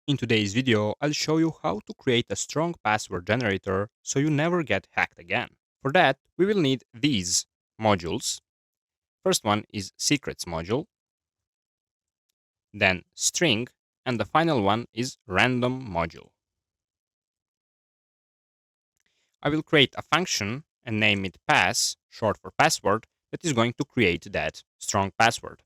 In today's video, I'll show you how to create a strong password generator so you never get hacked again. For that, we will need these modules. First one is secrets module, then string, and the final one is random module. I will create a function and name it pass, short for password, that is going to create that strong password.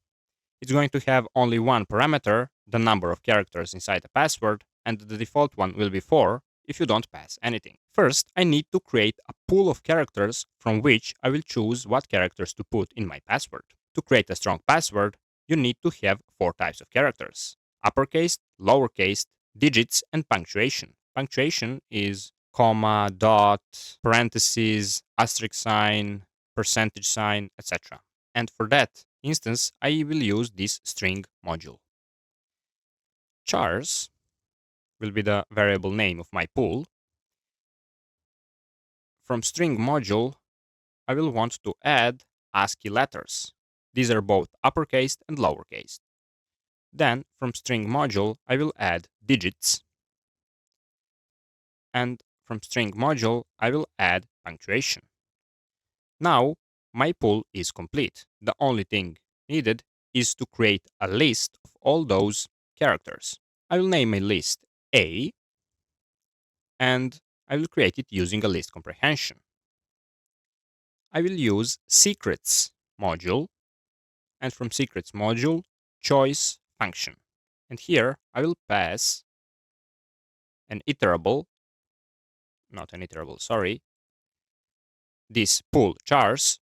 It's going to have only one parameter, the number of characters inside the password, and the default one will be 4 if you don't pass anything. First, I need to create a pool of characters from which I will choose what characters to put in my password. To create a strong password, you need to have 4 types of characters: uppercase, lowercase, digits, and punctuation. Punctuation is comma, dot, parentheses, asterisk sign, percentage sign, etc. And for that instance, I will use this string module. Chars will be the variable name of my pool. From string module, I will want to add ASCII letters. These are both uppercase and lowercase. Then from string module, I will add digits. And from string module, I will add punctuation. Now, my pool is complete. The only thing needed is to create a list of all those characters. I will name my list A, and I will create it using a list comprehension. I will use secrets module, and from secrets module, choice function. And here I will pass an iterable, not an iterable, sorry, this pool chars,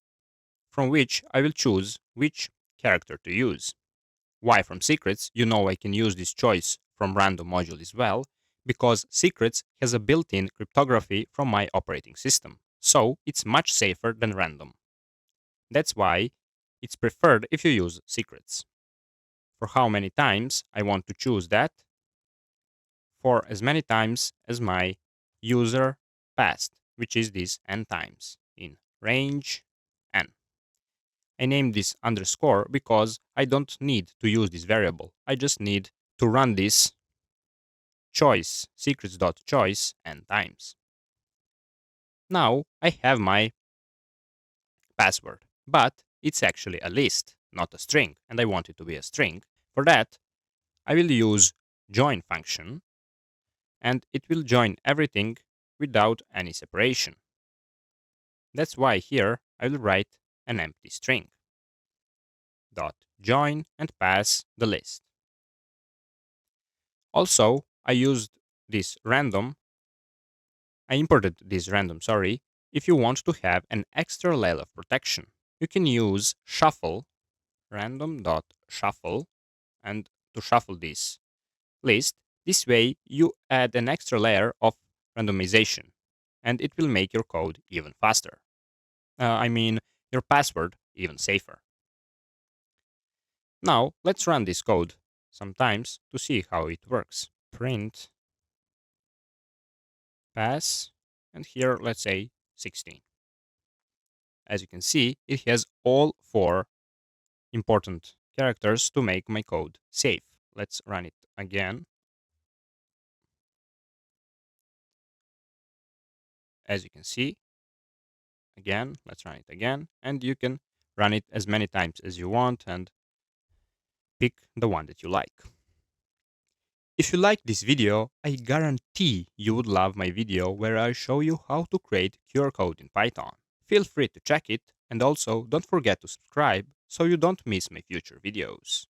from which I will choose which character to use. Why from secrets? You know I can use this choice from random module as well, because secrets has a built-in cryptography from my operating system, so it's much safer than random. That's why it's preferred if you use secrets. For how many times I want to choose that? For as many times as my user passed, which is this n times in range n. I named this underscore because I don't need to use this variable. I just need to run this choice, secrets.choice n times. Now I have my password, but it's actually a list, not a string, and I want it to be a string. For that, I will use join function, and it will join everything without any separation. That's why here I will write an empty string. Dot join and pass the list. Also, I imported this random, sorry, if you want to have an extra layer of protection. You can use shuffle, random.shuffle, and to shuffle this list. This way, you add an extra layer of randomization, and it will make your code even faster. I mean, your password even safer. Now, let's run this code sometimes to see how it works. Print pass, and here let's say 16. As you can see, it has all 4 important characters to make my code safe. Let's run it again. As you can see, again, let's run it again, and you can run it as many times as you want and pick the one that you like. If you like this video, I guarantee you would love my video where I show you how to create QR code in Python. Feel free to check it, and also don't forget to subscribe so you don't miss my future videos.